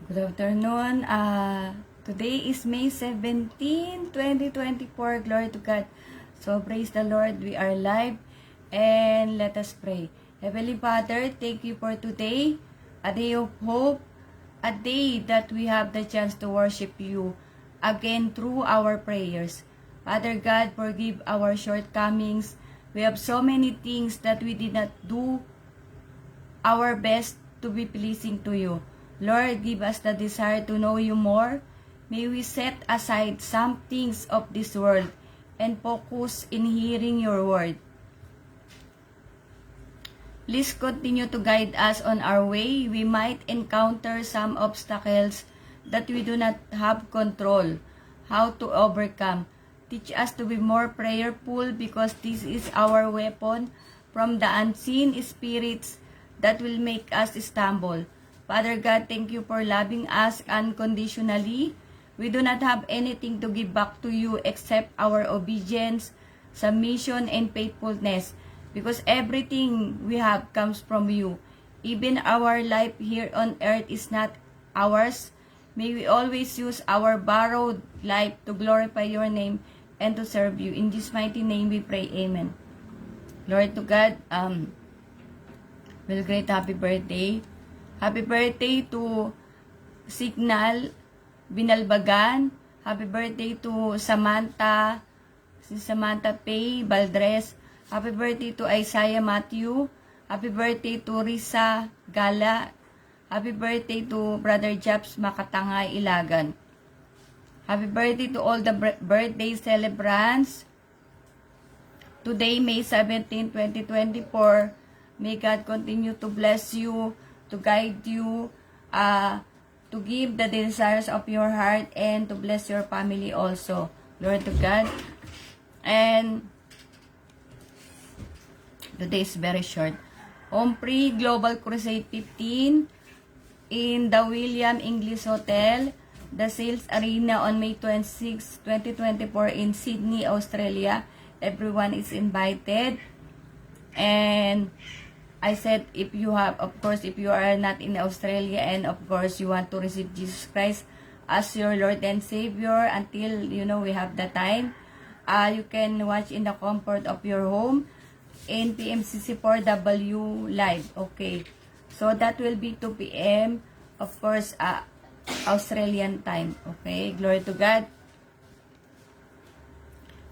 Good afternoon. Today is May 17, 2024. Glory to God. So, praise the Lord. We are live. And let us pray. Heavenly Father, thank you for today, a day of hope, a day that we have the chance to worship you again through our prayers. Father God, forgive our shortcomings. We have so many things that we did not do our best to be pleasing to you. Lord, give us the desire to know you more. May we set aside some things of this world and focus in hearing your word. Please continue to guide us on our way. We might encounter some obstacles that we do not have control, how to overcome. Teach us to be more prayerful because this is our weapon from the unseen spirits that will make us stumble. Father God, thank you for loving us unconditionally. We do not have anything to give back to you except our obedience, submission, and faithfulness. Because everything we have comes from you. Even our life here on earth is not ours. May we always use our borrowed life to glorify your name and to serve you. In this mighty name we pray. Amen. Glory to God. Well, great happy birthday. Happy birthday to Signal Binalbagan. Happy birthday to Samantha, si Samantha Pay Baldres. Happy birthday to Isaiah Matthew. Happy birthday to Risa Gala. Happy birthday to Brother Japs Makatangay Ilagan. Happy birthday to all the birthday celebrants. Today, May 17, 2024. May God continue to bless you, to guide you, to give the desires of your heart, and to bless your family also. Glory to God. And today is very short. Omri Global Crusade 15 in the William English Hotel, the Sales Arena on May 26, 2024 in Sydney, Australia. Everyone is invited. And I said, if you have, of course, if you are not in Australia and of course you want to receive Jesus Christ as your Lord and Savior until, we have the time, you can watch in the comfort of your home in PMCC4W live. Okay. So that will be 2 p.m. of course, Australian time. Okay. Glory to God.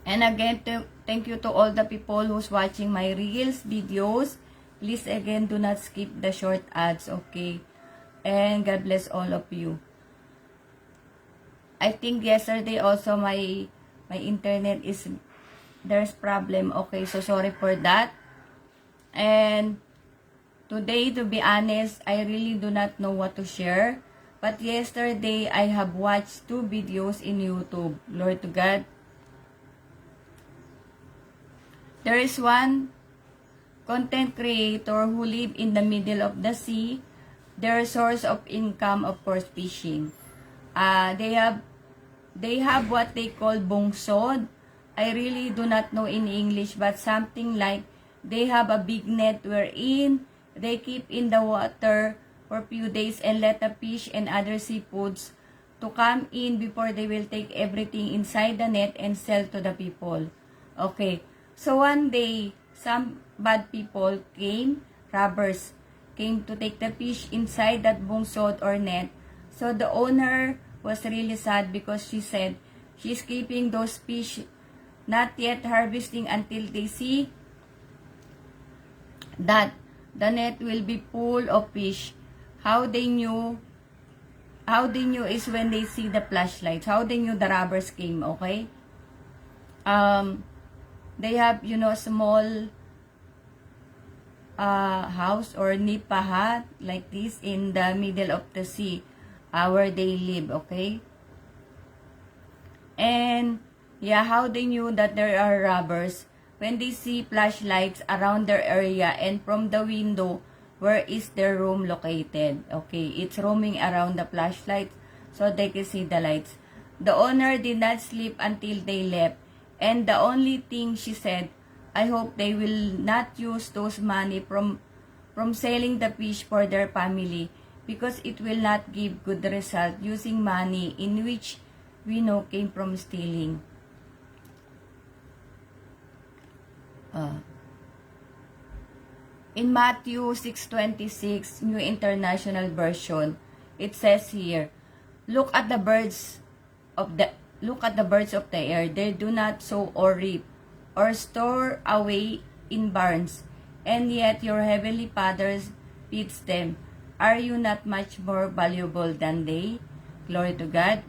And again, thank you to all the people who's watching my Reels videos. Please again, do not skip the short ads, okay? And God bless all of you. I think yesterday also my internet there's problem. Okay, so sorry for that. And today, to be honest, I really do not know what to share. But yesterday, I have watched 2 videos in YouTube. Glory to God. There is one content creator who live in the middle of the sea. Their source of income, of course, fishing. They have what they call bungsod. I really do not know in English, but something like they have a big net wherein they keep in the water for a few days and let the fish and other seafoods to come in before they will take everything inside the net and sell to the people. Okay, so one day, some bad people robbers came to take the fish inside that bungsod or net. So the owner was really sad because she said she's keeping those fish not yet harvesting until they see that the net will be full of fish. How they knew is when they see the flashlights. How they knew the robbers came, okay? They have, a small house or nipa hut like this in the middle of the sea where they live, okay? And, how they knew that there are robbers when they see flashlights around their area and from the window, where is their room located, okay? It's roaming around the flashlights so they can see the lights. The owner did not sleep until they left. And the only thing she said, I hope they will not use those money from selling the fish for their family because it will not give good result using money in which we know came from stealing. In Matthew 6:26, New International Version, it says here, Look at the birds of the air. They do not sow or reap or store away in barns, and yet your heavenly Father feeds them. Are you not much more valuable than they? Glory to God.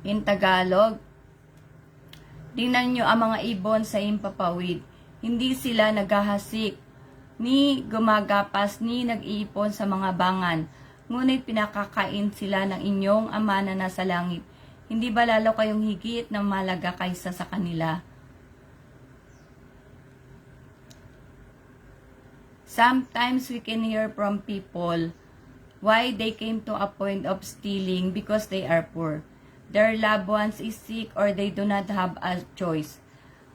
In Tagalog, tingnan nyo ang mga ibon sa impapawid. Hindi sila naghahasik, ni gumagapas, ni nag-iipon sa mga bangan. Ngunit pinakakain sila ng inyong Ama na nasa langit. Hindi ba lalo kayong higit na malaga kaysa sa kanila? Sometimes we can hear from people why they came to a point of stealing because they are poor. Their loved ones is sick or they do not have a choice.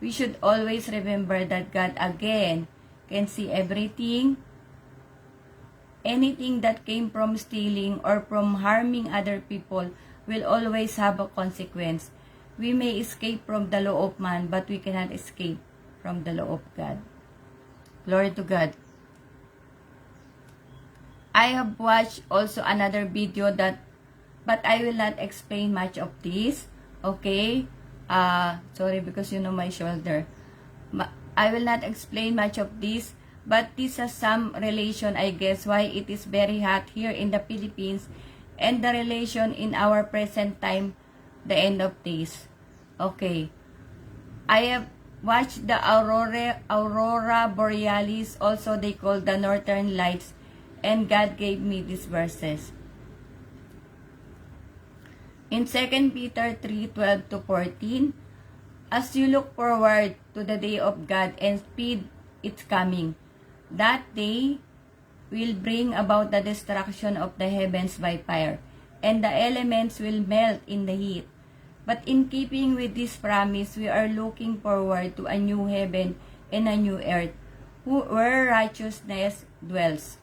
We should always remember that God again can see everything. Anything that came from stealing or from harming other people will always have a consequence. We may escape from the law of man, but we cannot escape from the law of God. Glory to God. I have watched also another video but I will not explain much of this. Okay? Sorry because you know my shoulder. I will not explain much of this, but this has some relation, I guess, why it is very hot here in the Philippines and the relation in our present time, the end of days. Okay. I have watched the Aurora Borealis, also they call the Northern Lights, and God gave me these verses. In 2 Peter 3:12-14, as you look forward to the day of God and speed its coming, that day will bring about the destruction of the heavens by fire, and the elements will melt in the heat. But in keeping with this promise, we are looking forward to a new heaven and a new earth, where righteousness dwells.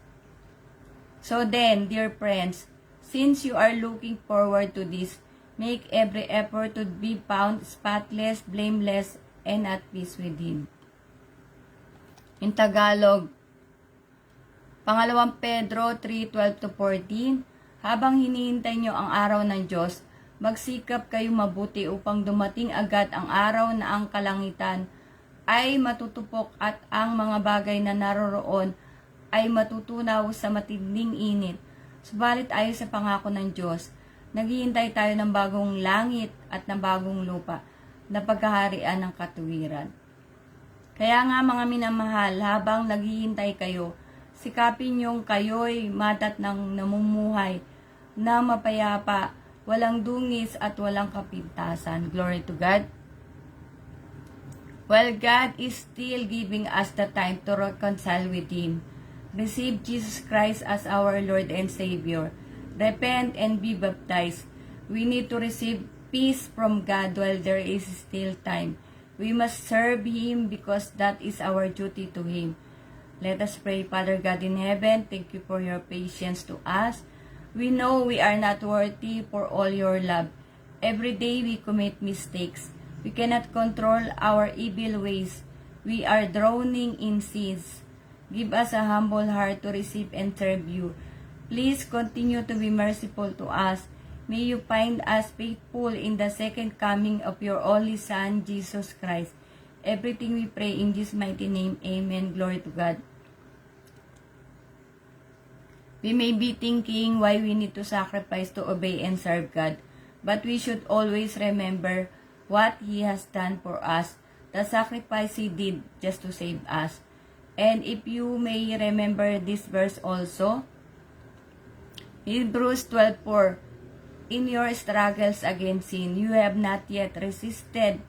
So then, dear friends, since you are looking forward to this, make every effort to be found spotless, blameless, and at peace with Him. In Tagalog, Pangalawang Pedro 3:12-14, habang hinihintay nyo ang araw ng Diyos, magsikap kayong mabuti upang dumating agad ang araw na ang kalangitan ay matutupok at ang mga bagay na naroroon ay matutunaw sa matinding init. Subalit ayon sa pangako ng Diyos, naghihintay tayo ng bagong langit at ng bagong lupa na pagkaharian ng katuwiran. Kaya nga mga minamahal, habang naghihintay kayo, sikapin niyong kayo'y matat ng namumuhay na mapayapa, walang dungis at walang kapintasan. Glory to God. Well, God is still giving us the time to reconcile with Him. Receive Jesus Christ as our Lord and Savior. Repent and be baptized. We need to receive peace from God while there is still time. We must serve Him because that is our duty to Him. Let us pray. Father God in heaven, thank you for your patience to us. We know we are not worthy for all your love. Every day we commit mistakes. We cannot control our evil ways. We are drowning in sins. Give us a humble heart to receive and serve you. Please continue to be merciful to us. May you find us faithful in the second coming of your only Son, Jesus Christ. Everything we pray in this mighty name. Amen. Glory to God. We may be thinking why we need to sacrifice to obey and serve God. But we should always remember what He has done for us. The sacrifice He did just to save us. And if you may remember this verse also, Hebrews 12:4, in your struggles against sin, you have not yet resisted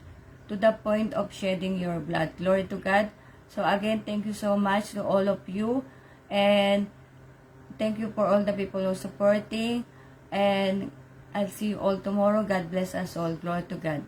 to the point of shedding your blood. Glory to God. So again, thank you so much to all of you. And thank you for all the people who are supporting. And I'll see you all tomorrow. God bless us all. Glory to God.